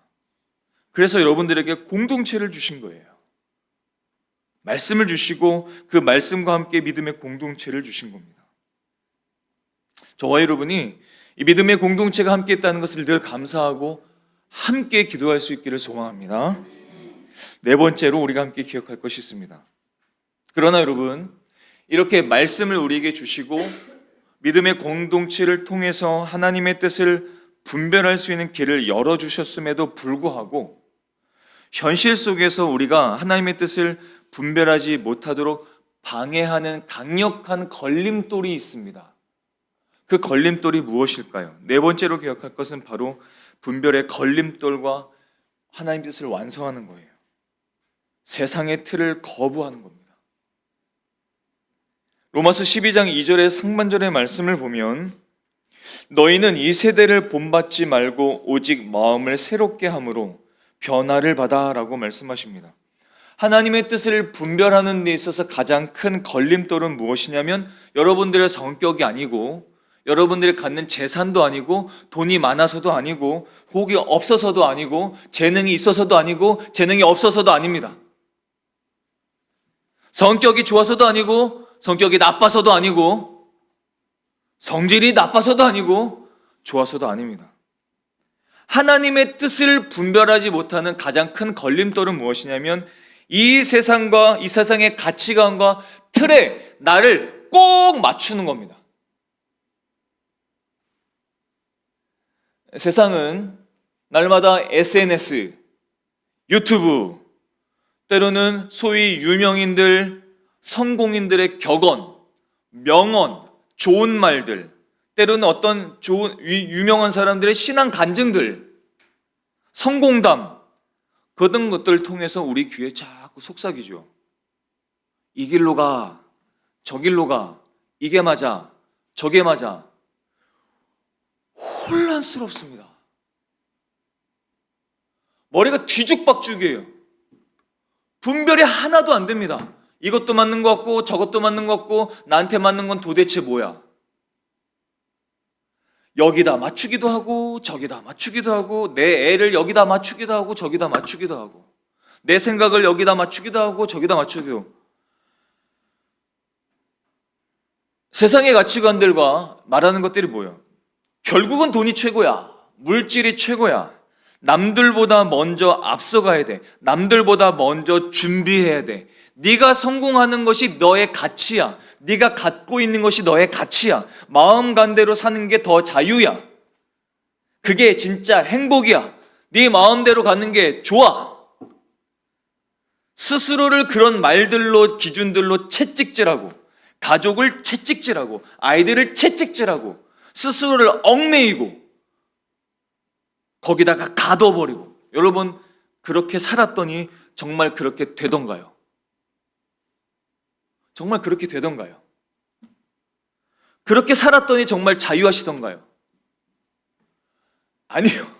그래서 여러분들에게 공동체를 주신 거예요. 말씀을 주시고 그 말씀과 함께 믿음의 공동체를 주신 겁니다. 저와 여러분이 이 믿음의 공동체가 함께 있다는 것을 늘 감사하고 함께 기도할 수 있기를 소망합니다. 네 번째로 우리가 함께 기억할 것이 있습니다. 그러나 여러분, 이렇게 말씀을 우리에게 주시고 믿음의 공동체를 통해서 하나님의 뜻을 분별할 수 있는 길을 열어주셨음에도 불구하고 현실 속에서 우리가 하나님의 뜻을 분별하지 못하도록 방해하는 강력한 걸림돌이 있습니다. 그 걸림돌이 무엇일까요? 네 번째로 기억할 것은 바로 분별의 걸림돌과 하나님의 뜻을 완성하는 거예요. 세상의 틀을 거부하는 겁니다. 로마서 12장 2절의 상반절의 말씀을 보면 너희는 이 세대를 본받지 말고 오직 마음을 새롭게 함으로 변화를 받아라고 말씀하십니다. 하나님의 뜻을 분별하는 데 있어서 가장 큰 걸림돌은 무엇이냐면 여러분들의 성격이 아니고 여러분들이 갖는 재산도 아니고 돈이 많아서도 아니고 복이 없어서도 아니고 재능이 있어서도 아니고 재능이 없어서도 아닙니다. 성격이 좋아서도 아니고 성격이 나빠서도 아니고 성질이 나빠서도 아니고 좋아서도 아닙니다. 하나님의 뜻을 분별하지 못하는 가장 큰 걸림돌은 무엇이냐면 이 세상과 이 세상의 가치관과 틀에 나를 꼭 맞추는 겁니다. 세상은 날마다 SNS, 유튜브, 때로는 소위 유명인들, 성공인들의 격언, 명언, 좋은 말들, 때로는 어떤 유명한 사람들의 신앙 간증들, 성공담, 그런 것들을 통해서 우리 귀에 자꾸 속삭이죠. 이 길로 가, 저 길로 가, 이게 맞아, 저게 맞아. 혼란스럽습니다. 머리가 뒤죽박죽이에요. 분별이 하나도 안 됩니다. 이것도 맞는 것 같고 저것도 맞는 것 같고 나한테 맞는 건 도대체 뭐야? 여기다 맞추기도 하고 저기다 맞추기도 하고 내 애를 여기다 맞추기도 하고 저기다 맞추기도 하고 내 생각을 여기다 맞추기도 하고 저기다 맞추기도 하고 세상의 가치관들과 말하는 것들이 뭐예요? 결국은 돈이 최고야. 물질이 최고야. 남들보다 먼저 앞서가야 돼. 남들보다 먼저 준비해야 돼. 네가 성공하는 것이 너의 가치야. 네가 갖고 있는 것이 너의 가치야. 마음 간대로 사는 게 더 자유야. 그게 진짜 행복이야. 네 마음대로 가는 게 좋아. 스스로를 그런 말들로 기준들로 채찍질하고 가족을 채찍질하고 아이들을 채찍질하고 스스로를 얽매이고 거기다가 가둬버리고 여러분 그렇게 살았더니 정말 그렇게 되던가요? 정말 그렇게 되던가요? 그렇게 살았더니 정말 자유하시던가요? 아니요.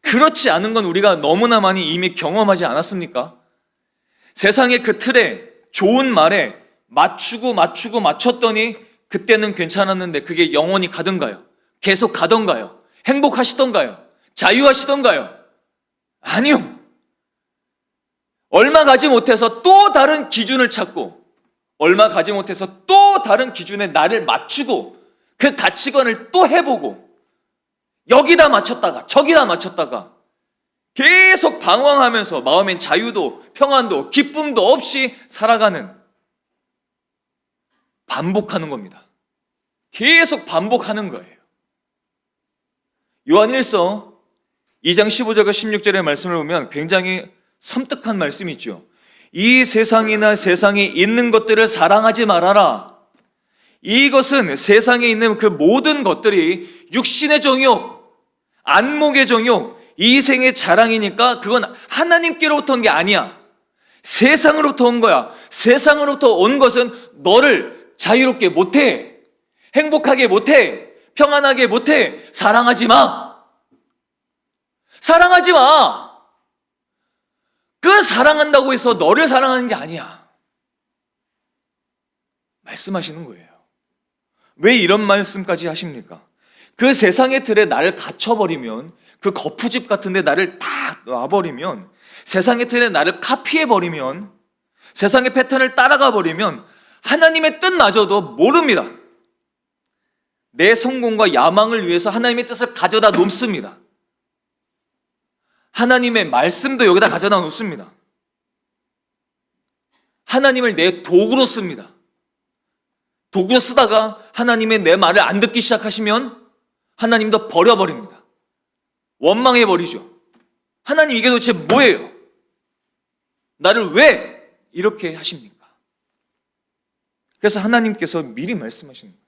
그렇지 않은 건 우리가 너무나 많이 이미 경험하지 않았습니까? 세상의 그 틀에 좋은 말에 맞췄더니 그때는 괜찮았는데 그게 영원히 가던가요? 계속 가던가요? 행복하시던가요? 자유하시던가요? 아니요. 얼마 가지 못해서 또 다른 기준을 찾고 얼마 가지 못해서 또 다른 기준에 나를 맞추고 그 가치관을 또 해보고 여기다 맞췄다가 저기다 맞췄다가 계속 방황하면서 마음엔 자유도 평안도 기쁨도 없이 살아가는 반복하는 겁니다. 계속 반복하는 거예요. 요한일서 2장 15절과 16절의 말씀을 보면 굉장히 섬뜩한 말씀이 있죠. 이 세상이나 세상에 있는 것들을 사랑하지 말아라. 이것은 세상에 있는 그 모든 것들이 육신의 정욕, 안목의 정욕, 이생의 자랑이니까 그건 하나님께로부터 온 게 아니야. 세상으로부터 온 거야. 세상으로부터 온 것은 너를 자유롭게 못해. 행복하게 못해. 평안하게 못해. 사랑하지 마. 사랑하지 마. 그 사랑한다고 해서 너를 사랑하는 게 아니야. 말씀하시는 거예요. 왜 이런 말씀까지 하십니까? 그 세상의 틀에 나를 갇혀버리면 그 거푸집 같은 데 나를 딱 놔버리면 세상의 틀에 나를 카피해버리면 세상의 패턴을 따라가버리면 하나님의 뜻마저도 모릅니다. 내 성공과 야망을 위해서 하나님의 뜻을 가져다 놓습니다. 하나님의 말씀도 여기다 가져다 놓습니다. 하나님을 내 도구로 씁니다. 도구로 쓰다가 하나님의 내 말을 안 듣기 시작하시면 하나님도 버려버립니다. 원망해버리죠. 하나님 이게 도대체 뭐예요? 나를 왜 이렇게 하십니까? 그래서 하나님께서 미리 말씀하시는 거예요.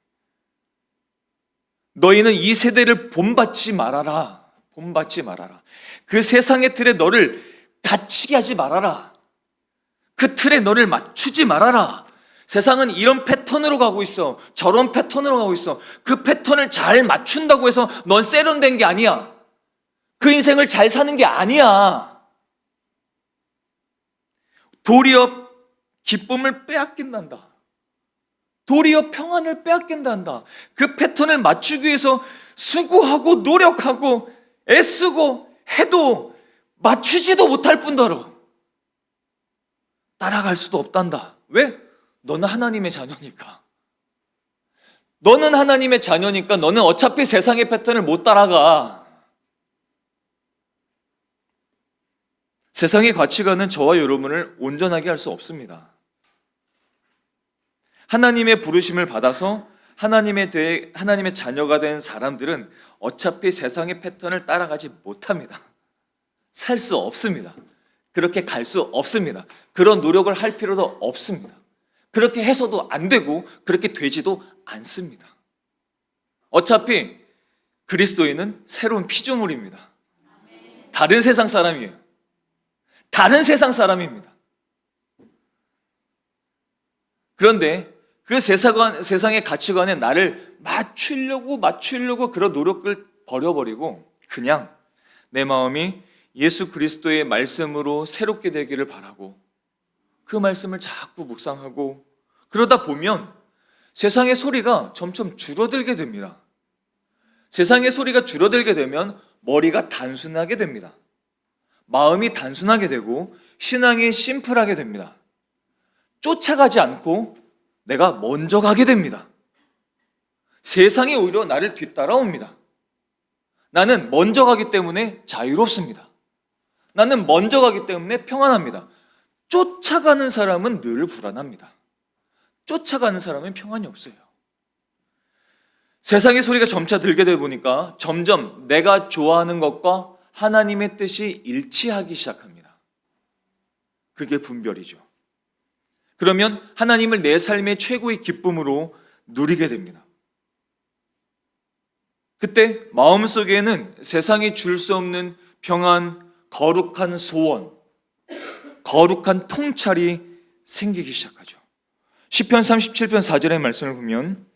너희는 이 세대를 본받지 말아라. 본받지 말아라. 그 세상의 틀에 너를 갇히게 하지 말아라. 그 틀에 너를 맞추지 말아라. 세상은 이런 패턴으로 가고 있어. 저런 패턴으로 가고 있어. 그 패턴을 잘 맞춘다고 해서 넌 세련된 게 아니야. 그 인생을 잘 사는 게 아니야. 도리어 기쁨을 빼앗긴단다. 도리어 평안을 빼앗긴단다. 그 패턴을 맞추기 위해서 수고하고 노력하고 애쓰고 해도 맞추지도 못할 뿐더러 따라갈 수도 없단다. 왜? 너는 하나님의 자녀니까. 너는 하나님의 자녀니까 너는 어차피 세상의 패턴을 못 따라가. 세상의 가치관은 저와 여러분을 온전하게 할 수 없습니다. 하나님의 부르심을 받아서 하나님의 자녀가 된 사람들은 어차피 세상의 패턴을 따라가지 못합니다. 살 수 없습니다. 그렇게 갈 수 없습니다. 그런 노력을 할 필요도 없습니다. 그렇게 해서도 안 되고 그렇게 되지도 않습니다. 어차피 그리스도인은 새로운 피조물입니다. 다른 세상 사람이에요. 다른 세상 사람입니다. 그런데 그 세상의 가치관에 나를 맞추려고 그런 노력을 버려버리고 그냥 내 마음이 예수 그리스도의 말씀으로 새롭게 되기를 바라고 그 말씀을 자꾸 묵상하고 그러다 보면 세상의 소리가 점점 줄어들게 됩니다. 세상의 소리가 줄어들게 되면 머리가 단순하게 됩니다. 마음이 단순하게 되고 신앙이 심플하게 됩니다. 쫓아가지 않고 내가 먼저 가게 됩니다. 세상이 오히려 나를 뒤따라옵니다. 나는 먼저 가기 때문에 자유롭습니다. 나는 먼저 가기 때문에 평안합니다. 쫓아가는 사람은 늘 불안합니다. 쫓아가는 사람은 평안이 없어요. 세상의 소리가 점차 들게 되다 보니까 점점 내가 좋아하는 것과 하나님의 뜻이 일치하기 시작합니다. 그게 분별이죠. 그러면 하나님을 내 삶의 최고의 기쁨으로 누리게 됩니다. 그때 마음속에는 세상이 줄 수 없는 평안, 거룩한 소원, 거룩한 통찰이 생기기 시작하죠. 시편 37편 4절의 말씀을 보면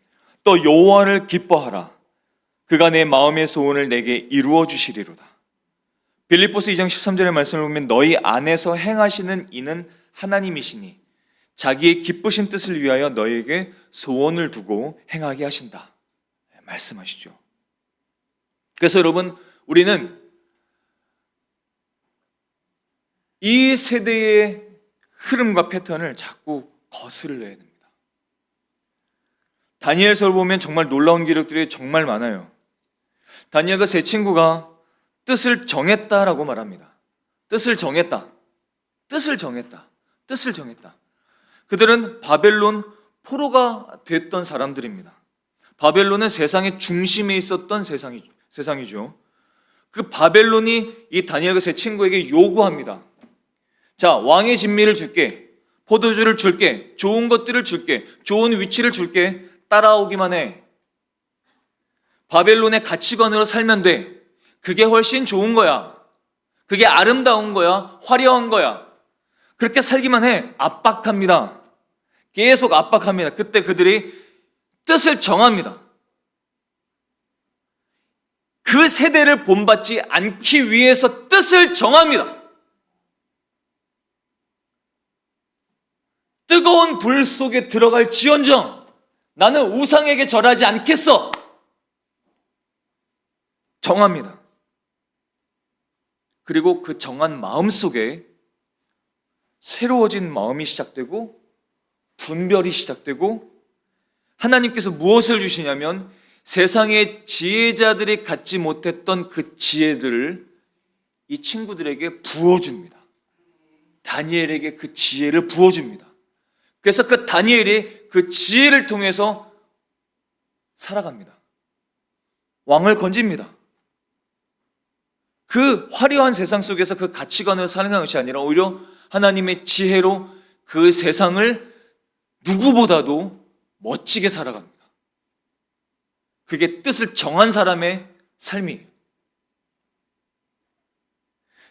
또 여호와를 기뻐하라. 그가 내 마음의 소원을 내게 이루어 주시리로다. 빌립보서 2장 13절의 말씀을 보면 너희 안에서 행하시는 이는 하나님이시니 자기의 기쁘신 뜻을 위하여 너에게 소원을 두고 행하게 하신다. 말씀하시죠. 그래서 여러분, 우리는 이 세대의 흐름과 패턴을 자꾸 거스르려야 됩니다. 다니엘서를 보면 정말 놀라운 기록들이 정말 많아요. 다니엘과 세 친구가 뜻을 정했다라고 말합니다. 뜻을 정했다. 그들은 바벨론 포로가 됐던 사람들입니다. 바벨론은 세상의 중심에 있었던 세상이죠. 그 바벨론이 이 다니엘과 세 친구에게 요구합니다. 자, 왕의 진미를 줄게. 포도주를 줄게. 좋은 것들을 줄게. 좋은 위치를 줄게. 따라오기만 해. 바벨론의 가치관으로 살면 돼. 그게 훨씬 좋은 거야. 그게 아름다운 거야. 화려한 거야. 그렇게 살기만 해. 압박합니다. 계속 압박합니다. 그때 그들이 뜻을 정합니다. 그 세대를 본받지 않기 위해서 뜻을 정합니다. 뜨거운 불 속에 들어갈 지언정 나는 우상에게 절하지 않겠어. 정합니다. 그리고 그 정한 마음 속에 새로워진 마음이 시작되고 분별이 시작되고 하나님께서 무엇을 주시냐면 세상의 지혜자들이 갖지 못했던 그 지혜들을 이 친구들에게 부어줍니다. 다니엘에게 그 지혜를 부어줍니다. 그래서 그 다니엘이 그 지혜를 통해서 살아갑니다. 왕을 건집니다. 그 화려한 세상 속에서 그 가치관을 사는 것이 아니라 오히려 하나님의 지혜로 그 세상을 누구보다도 멋지게 살아갑니다. 그게 뜻을 정한 사람의 삶이에요.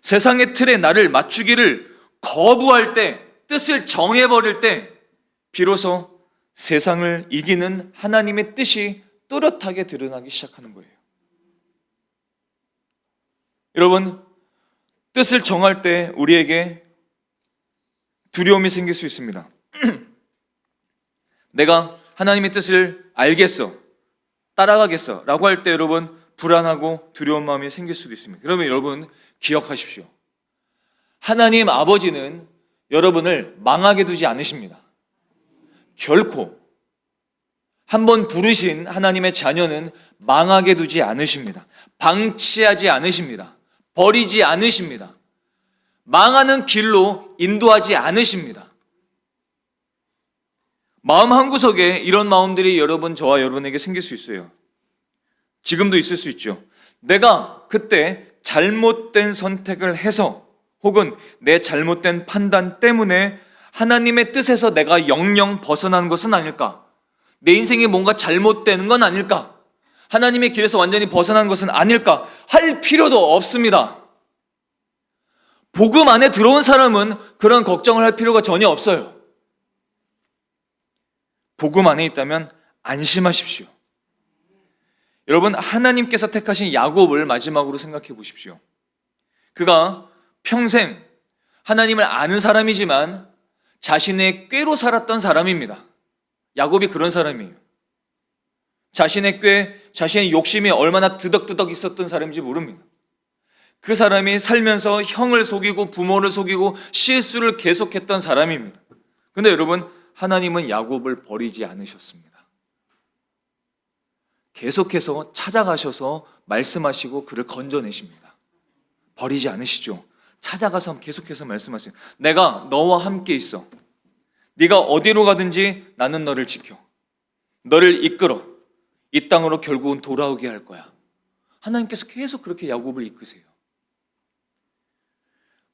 세상의 틀에 나를 맞추기를 거부할 때, 뜻을 정해버릴 때 비로소 세상을 이기는 하나님의 뜻이 또렷하게 드러나기 시작하는 거예요. 여러분, 뜻을 정할 때 우리에게 두려움이 생길 수 있습니다. 내가 하나님의 뜻을 알겠어, 따라가겠어 라고 할 때 여러분 불안하고 두려운 마음이 생길 수도 있습니다. 그러면 여러분 기억하십시오. 하나님 아버지는 여러분을 망하게 두지 않으십니다. 결코 한번 부르신 하나님의 자녀는 망하게 두지 않으십니다. 방치하지 않으십니다. 버리지 않으십니다. 망하는 길로 인도하지 않으십니다. 마음 한구석에 이런 마음들이 저와 여러분에게 생길 수 있어요. 지금도 있을 수 있죠. 내가 그때 잘못된 선택을 해서 혹은 내 잘못된 판단 때문에 하나님의 뜻에서 내가 영영 벗어난 것은 아닐까? 내 인생에 뭔가 잘못되는 건 아닐까? 하나님의 길에서 완전히 벗어난 것은 아닐까? 할 필요도 없습니다. 복음 안에 들어온 사람은 그런 걱정을 할 필요가 전혀 없어요. 복음 안에 있다면 안심하십시오. 여러분, 하나님께서 택하신 야곱을 마지막으로 생각해 보십시오. 그가 평생 하나님을 아는 사람이지만 자신의 꾀로 살았던 사람입니다. 야곱이 그런 사람이에요. 자신의 꾀, 자신의 욕심이 얼마나 드덕드덕 있었던 사람인지 모릅니다. 그 사람이 살면서 형을 속이고 부모를 속이고 실수를 계속했던 사람입니다. 근데 여러분, 하나님은 야곱을 버리지 않으셨습니다. 계속해서 찾아가셔서 말씀하시고 그를 건져내십니다. 버리지 않으시죠. 찾아가서 계속해서 말씀하세요. 내가 너와 함께 있어. 네가 어디로 가든지 나는 너를 지켜. 너를 이끌어. 이 땅으로 결국은 돌아오게 할 거야. 하나님께서 계속 그렇게 야곱을 이끄세요.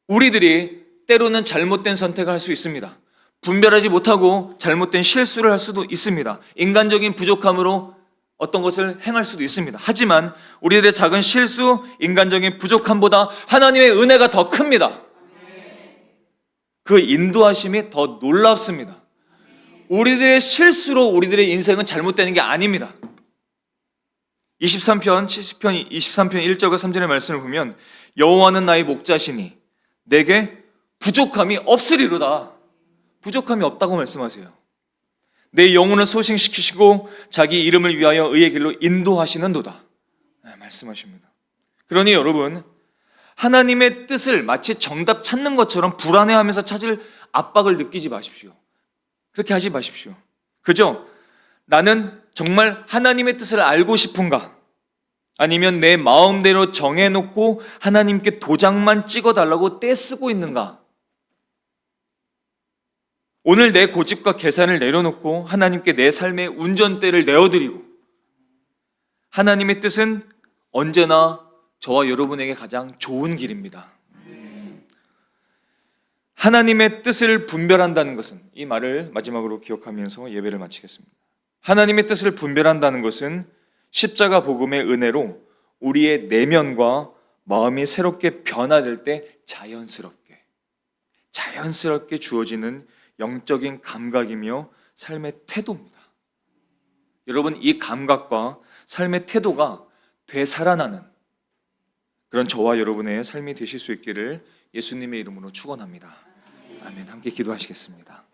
우리들이 때로는 잘못된 선택을 할 수 있습니다. 분별하지 못하고 잘못된 실수를 할 수도 있습니다. 인간적인 부족함으로 어떤 것을 행할 수도 있습니다. 하지만 우리들의 작은 실수, 인간적인 부족함보다 하나님의 은혜가 더 큽니다. 그 인도하심이 더 놀랍습니다. 우리들의 실수로 우리들의 인생은 잘못되는 게 아닙니다. 23편 1절과 3절의 말씀을 보면 여호와는 나의 목자시니 내게 부족함이 없으리로다. 부족함이 없다고 말씀하세요. 내 영혼을 소생시키시고 자기 이름을 위하여 의의 길로 인도하시는도다. 말씀하십니다. 그러니 여러분, 하나님의 뜻을 마치 정답 찾는 것처럼 불안해하면서 찾을 압박을 느끼지 마십시오. 그렇게 하지 마십시오. 그죠? 나는 정말 하나님의 뜻을 알고 싶은가? 아니면 내 마음대로 정해놓고 하나님께 도장만 찍어달라고 떼쓰고 있는가? 오늘 내 고집과 계산을 내려놓고 하나님께 내 삶의 운전대를 내어드리고, 하나님의 뜻은 언제나 저와 여러분에게 가장 좋은 길입니다. 하나님의 뜻을 분별한다는 것은, 이 말을 마지막으로 기억하면서 예배를 마치겠습니다. 하나님의 뜻을 분별한다는 것은 십자가 복음의 은혜로 우리의 내면과 마음이 새롭게 변화될 때 자연스럽게 주어지는 영적인 감각이며 삶의 태도입니다. 여러분, 이 감각과 삶의 태도가 되살아나는 그런 저와 여러분의 삶이 되실 수 있기를 예수님의 이름으로 축원합니다. 아멘. 함께 기도하시겠습니다.